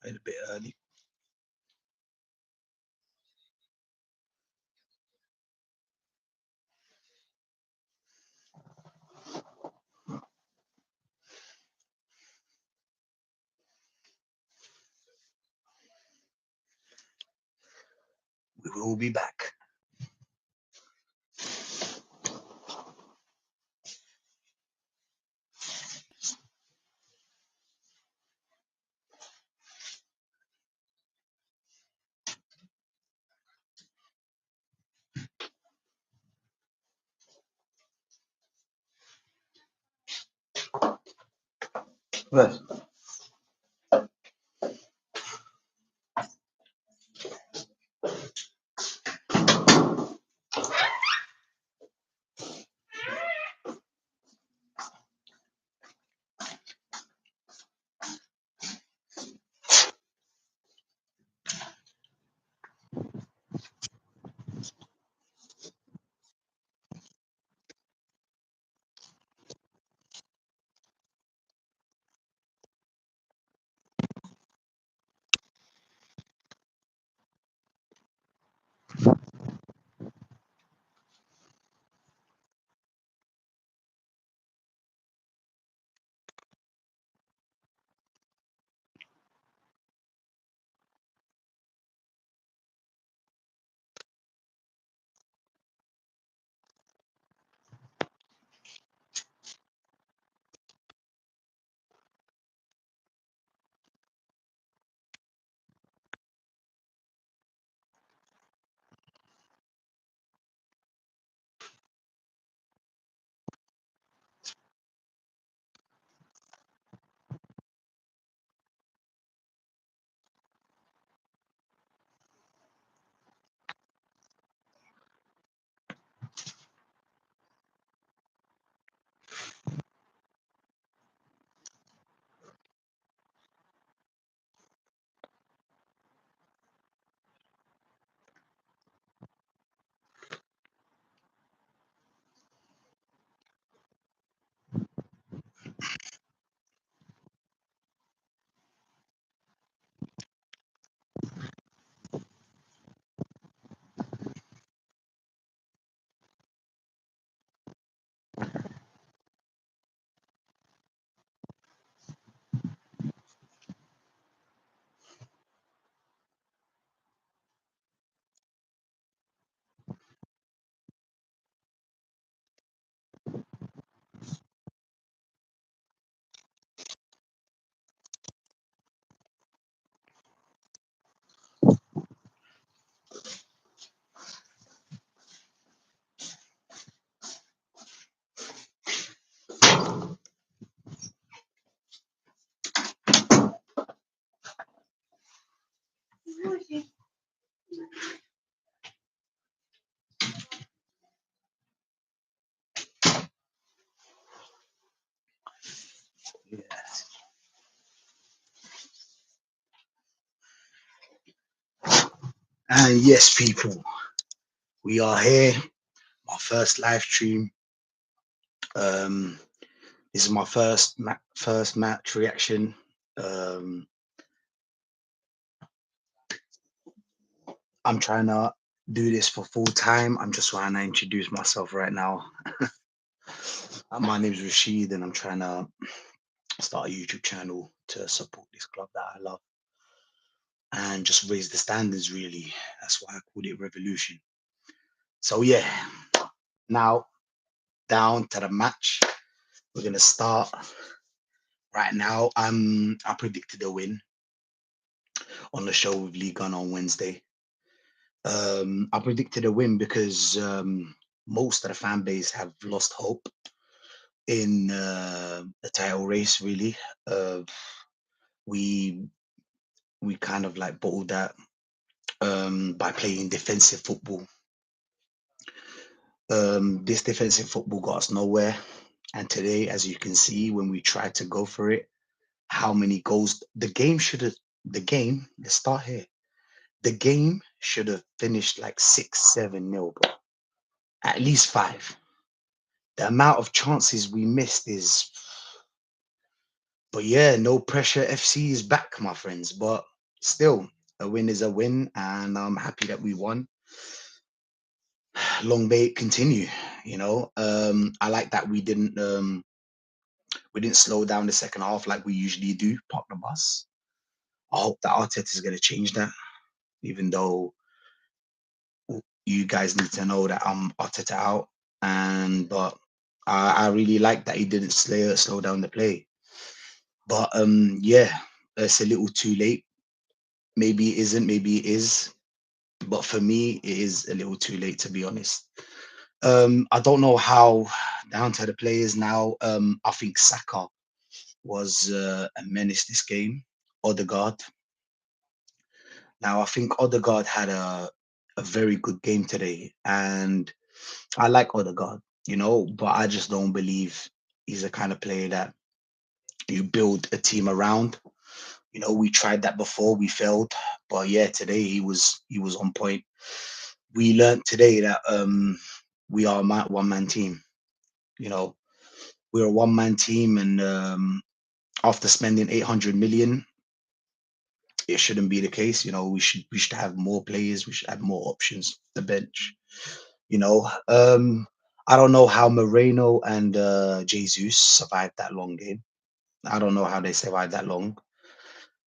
A bit early. We will be back. Yes. Yes. And yes, people, we are here. My first live stream. Um, this is my first match reaction. Um, I'm trying to do this for full time. I'm just trying to introduce myself right now. My name is Rashid, and I'm trying to start a YouTube channel to support this club that I love and just raise the standards. Really, that's why I called it Revolution. So yeah, now down to the match. We're gonna start right now. I predicted a win on the show with Lee Gunn on Wednesday. I predicted a win because most of the fan base have lost hope in the title race. Really, we we kind of like bottled that by playing defensive football. This defensive football got us nowhere. And today, as you can see, when we tried to go for it, how many goals the game should have. The game. Let's start here. The game should have finished like 6-7 nil, bro. At least five. The amount of chances we missed is, but yeah, no pressure. FC is back, my friends. But still, a win is a win, and I'm happy that we won. Long may it continue. I like that we didn't slow down the second half like we usually do. Park the bus. I hope that Arteta is going to change that, even though you guys need to know that I'm Arteta out. And but I really like that he didn't slow down the play. But yeah, it's a little too late. Maybe it isn't, maybe it is. But for me, it is a little too late, to be honest. I don't know how down to the players now. I think Saka was a menace this game. Odegaard. Now I think Odegaard had a very good game today, and I like Odegaard, but I just don't believe he's the kind of player that you build a team around. We tried that before, we failed, but yeah, today he was on point. We learned today that we are a one man team. You know, we're a one man team, and after spending 800 million, it shouldn't be the case. We should have more players. We should have more options. The bench. You know, I don't know how Moreno and Jesus survived that long game. I don't know how they survived that long.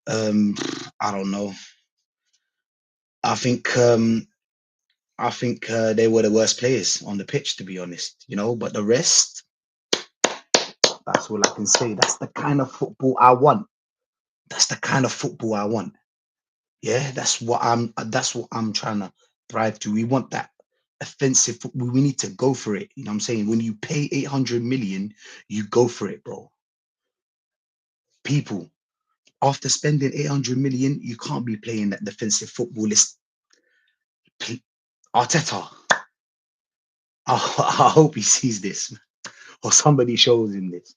Um, I don't know. I think they were the worst players on the pitch, to be honest. But the rest, that's all I can say. That's the kind of football I want. That's the kind of football I want. Yeah, that's what I'm trying to thrive to. We want that offensive football. We need to go for it. You know what I'm saying? When you pay 800 million, you go for it, bro. People, after spending 800 million, you can't be playing that defensive football. Arteta, I hope he sees this, or somebody shows him this.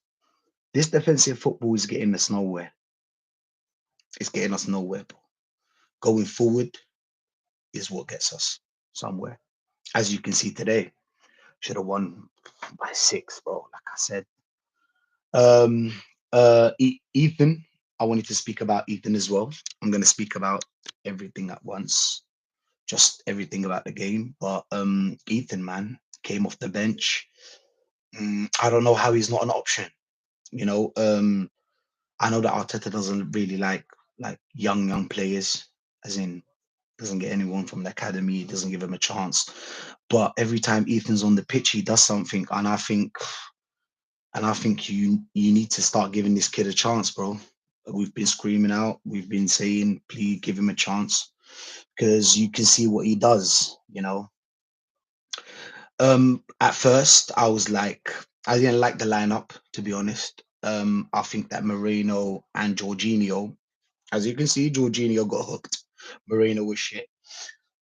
This defensive football is getting us nowhere. It's getting us nowhere, bro. Going forward is what gets us somewhere. As you can see today, should have won by six, bro. Like I said. Um, Ethan, I wanted to speak about Ethan as well. I'm going to speak about everything at once, just everything about the game. But Ethan, man, came off the bench. I don't know how he's not an option. You know, um, I know that Arteta doesn't really like young players, as in doesn't get anyone from the academy, doesn't give him a chance. But every time Ethan's on the pitch, he does something, and I think you need to start giving this kid a chance, bro. We've been screaming out, we've been saying, please give him a chance because you can see what he does. At first, I didn't like the lineup, to be honest. I think that Moreno and Jorginho, as you can see, Jorginho got hooked. Moreno was shit,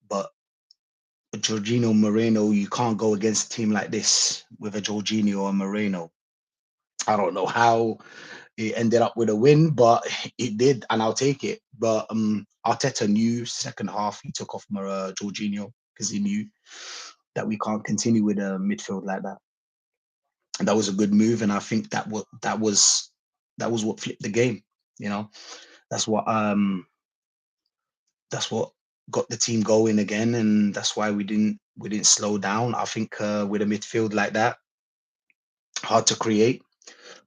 but Jorginho Moreno, you can't go against a team like this with a Jorginho and Moreno. I don't know how it ended up with a win, but it did, and I'll take it. But Arteta knew second half he took off Jorginho because he knew that we can't continue with a midfield like that. And that was a good move, and I think that was what flipped the game. You know, that's what um that's what got the team going again, and that's why we didn't slow down. I think with a midfield like that, hard to create.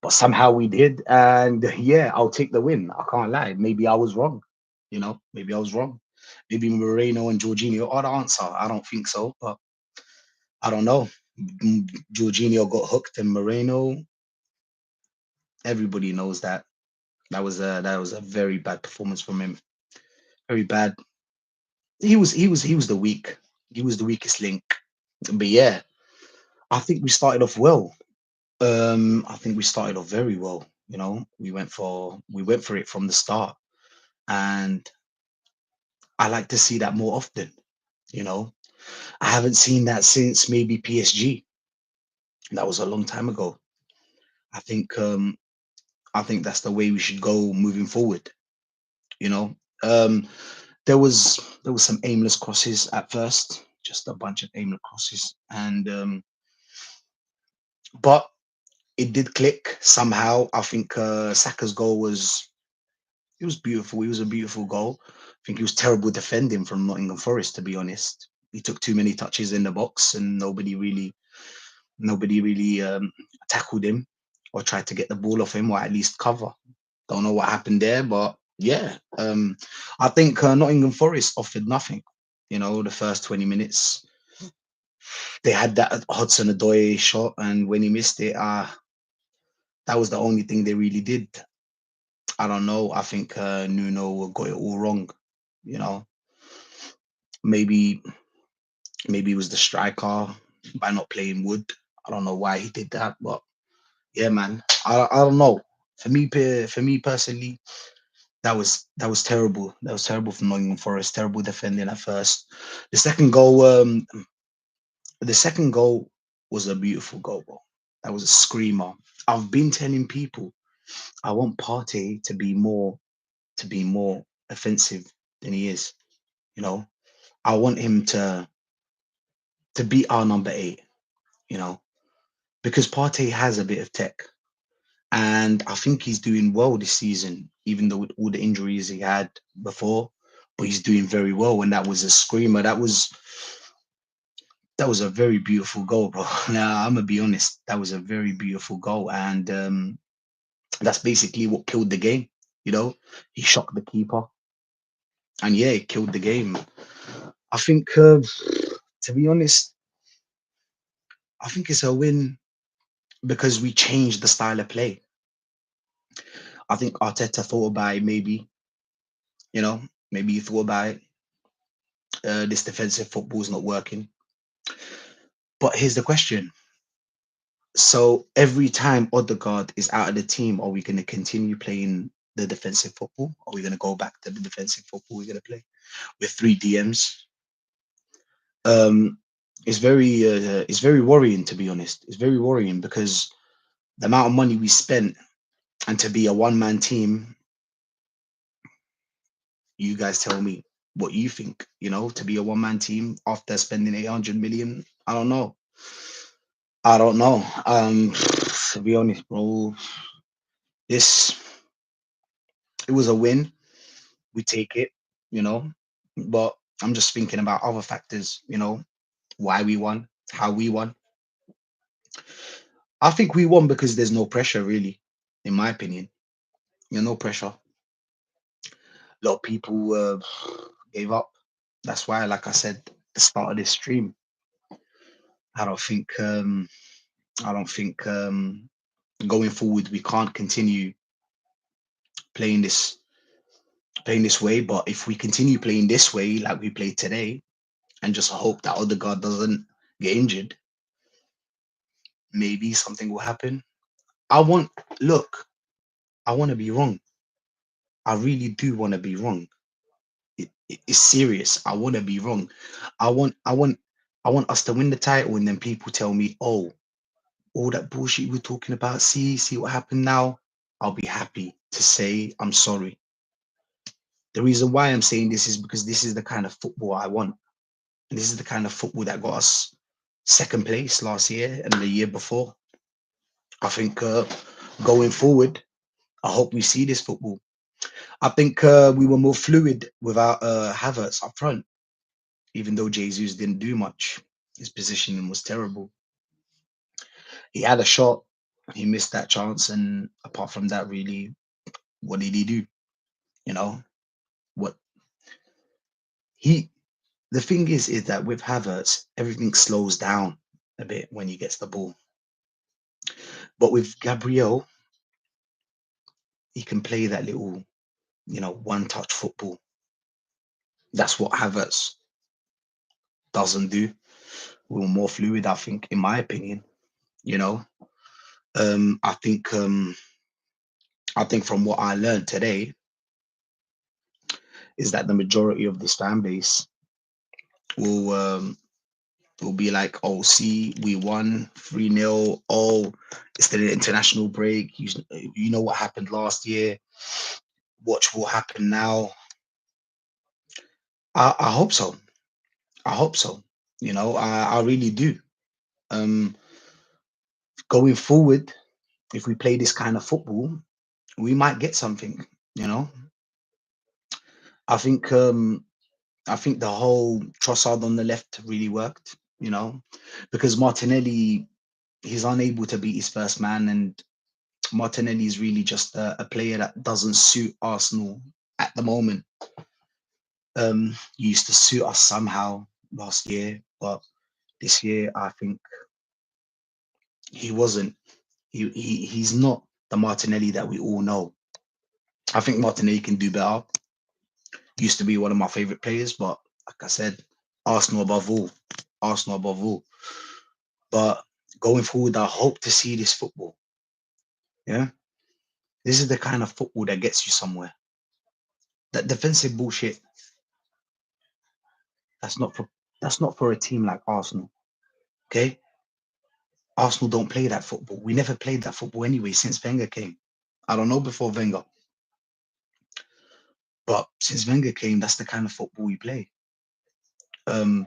But somehow we did, and yeah, I'll take the win. I can't lie. Maybe I was wrong. Maybe I was wrong. Maybe Moreno and Jorginho are the answer. I don't think so, but I don't know. Jorginho got hooked, and Moreno. Everybody knows that that was a very bad performance from him. Very bad. He was the weak. He was the weakest link. But yeah, I think we started off well. I think we started off very well. We went for it from the start, and I like to see that more often. You know, I haven't seen that since maybe PSG. That was a long time ago. I think I think that's the way we should go moving forward. You know, um, there was There was some aimless crosses at first, just a bunch of aimless crosses, and but it did click somehow. I think Saka's goal was it was beautiful. It was a beautiful goal. I think he was terrible defending from Nottingham Forest, to be honest. He took too many touches in the box, and nobody really tackled him or tried to get the ball off him or at least cover. Don't know what happened there, but yeah, I think Nottingham Forest offered nothing. You know, the first 20 minutes, they had that Hudson Odoi shot, and when he missed it, that was the only thing they really did. I don't know. I think Nuno got it all wrong. You know, maybe maybe it was the striker by not playing Wood. I don't know why he did that, but yeah, man. I don't know. For me personally, that was terrible. That was terrible from Nottingham Forest. Terrible defending at first. The second goal, the second goal was a beautiful goal, bro. That was a screamer. I've been telling people I want Partey to be more offensive than he is. You know, I want him to be our number eight. You know, because Partey has a bit of tech, and I think he's doing well this season, even though with all the injuries he had before. But he's doing very well, and that was a screamer. That was a very beautiful goal, bro. Now I'm gonna be honest, that was a very beautiful goal, and that's basically what killed the game. You know, he shocked the keeper, and yeah, it killed the game. I think, to be honest, I think it's a win because we changed the style of play. I think Arteta thought about it, maybe, you know, maybe he thought about it. This defensive football is not working. But here's the question. So every time Odegaard is out of the team, are we going to continue playing the defensive football? Are we going to go back to the defensive football we're going to play with three DMs? Um, it's very worrying, to be honest. It's very worrying because the amount of money we spent, and to be a one-man team, you guys tell me what you think. You know, to be a one-man team after spending 800 million, I don't know. I don't know. To be honest, bro, this it was a win. We take it, you know. But I'm just thinking about other factors, why we won, how we won. I think we won because there's no pressure, really, in my opinion. No pressure. A lot of people gave up. That's why, like I said, the start of this stream, I don't think, I don't think going forward we can't continue playing this playing this way. But if we continue playing this way, like we played today, and just hope that Odegaard doesn't get injured, maybe something will happen. I want look, I want to be wrong. I really do want to be wrong. It's serious. I want to be wrong. I want I want I want us to win the title, and then people tell me, "Oh, all that bullshit we're talking about. See what happened now." I'll be happy to say I'm sorry. The reason why I'm saying this is because this is the kind of football I want. And this is the kind of football that got us second place last year and the year before. I think going forward, I hope we see this football. I think we were more fluid without Havertz up front, even though Jesus didn't do much. His positioning was terrible. He had a shot, he missed that chance, and apart from that, really, what did he do? You know what he? The thing is that with Havertz, everything slows down a bit when he gets the ball. But with Gabriel, he can play that little, one-touch football. That's what Havertz doesn't do. We're more fluid, I think, in my opinion. You know, I think from what I learned today is that the majority of this fan base will will be like, "Oh, see, we won 3-0. Oh, it's the international break. You know what happened last year. Watch what happened now." I hope so. I hope so. I really do. Um, Going forward, if we play this kind of football, we might get something. You know, I think I think the whole Trossard on the left really worked. Because Martinelli, he's unable to beat his first man, and Martinelli is really just a player that doesn't suit Arsenal at the moment. He used to suit us somehow last year, but this year I think he wasn't. He's not the Martinelli that we all know. I think Martinelli can do better. Used to be one of my favorite players, but like I said, Arsenal above all. Arsenal above all. But going forward, I hope to see this football. Yeah, this is the kind of football that gets you somewhere. That defensive bullshit, that's not for that's not for a team like Arsenal. Okay, Arsenal don't play that football. We never played that football anyway since Wenger came. I don't know before Wenger, but since Wenger came, that's the kind of football we play. Um,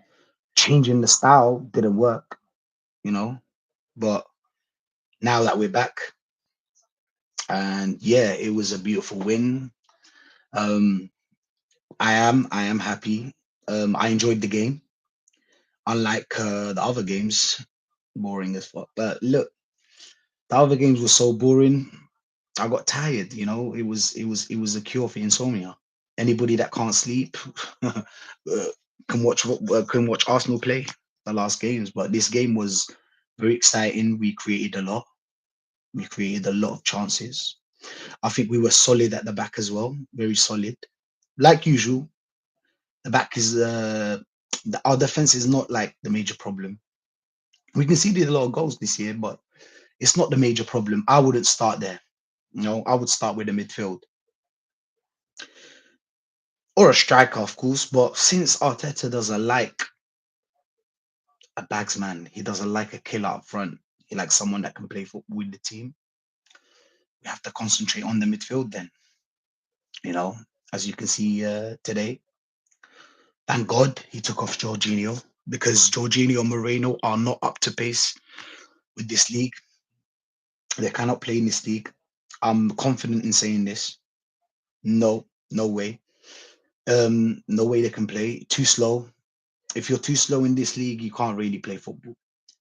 Changing the style didn't work, you know. But now that we're back, and yeah, it was a beautiful win. Um, I am happy. I enjoyed the game, unlike the other games, boring as fuck. But look, the other games were so boring. I got tired. It was a cure for insomnia. Anybody that can't sleep can watch Arsenal play the last games. But this game was very exciting. We created a lot. We created a lot of chances. I think we were solid at the back as well, very solid. Like usual, the back is our defense is not like the major problem. We conceded a lot of goals this year, but it's not the major problem. I wouldn't start there. I would start with the midfield or a striker, of course. But since Arteta doesn't like a bagsman, he doesn't like a killer up front. He likes someone that can play football with the team. We have to concentrate on the midfield then. You know, as you can see today, thank God he took off Jorginho because Jorginho and Moreno are not up to pace with this league. They cannot play in this league. I'm confident in saying this. No, no way. No way they can play. Too slow. If you're too slow in this league, you can't really play football.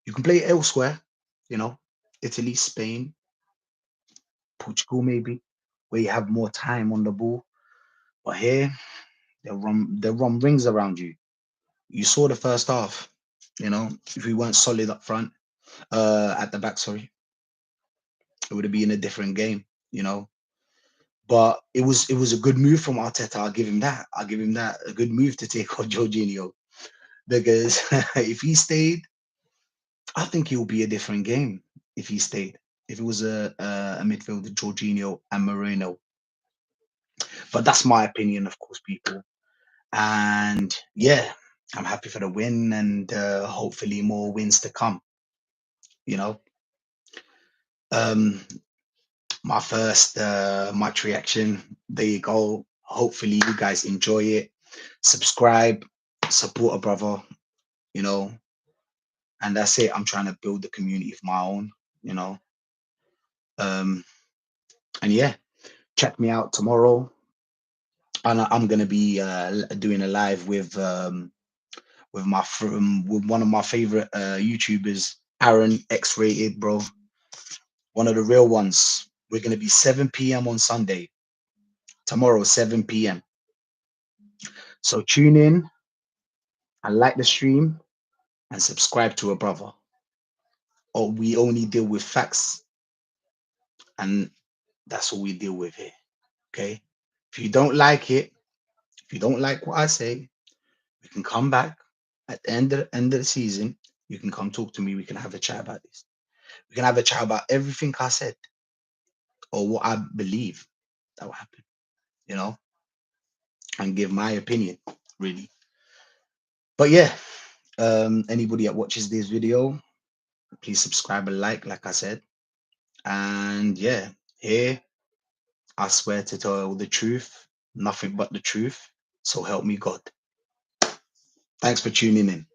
You can play elsewhere, you know, Italy, Spain, Portugal, maybe, where you have more time on the ball. But here, they run rings around you. You saw the first half. If we weren't solid up front, at the back, sorry, it would have been a different game. You know, but it was a good move from Arteta. I'll give him that. I'll give him that. A good move to take off Jorginho because if he stayed, I think it will be a different game if he stayed. If it was a midfielder, Jorginho and Moreno. But that's my opinion, of course, people. And yeah, I'm happy for the win and hopefully more wins to come. You know, um, my first match reaction. There you go. Hopefully, you guys enjoy it. Subscribe, support a brother, you know, and that's it. I'm trying to build a community of my own, you know. Um, and yeah, check me out tomorrow. And I'm gonna be doing a live with one of my favorite YouTubers, Aaron X Rated, bro. One of the real ones. We're gonna be 7 p.m. on Sunday. Tomorrow, 7 p.m. So tune in and like the stream and subscribe to a brother. Or we only deal with facts, and that's what we deal with here. Okay. If you don't like it, if you don't like what I say, we can come back at the end of the season. You can come talk to me. We can have a chat about this. We can have a chat about everything I said or what I believe that will happen, you know, and give my opinion, really. But yeah, anybody that watches this video, please subscribe and like I said. And yeah, here I swear to tell the truth, nothing but the truth. So help me God. Thanks for tuning in.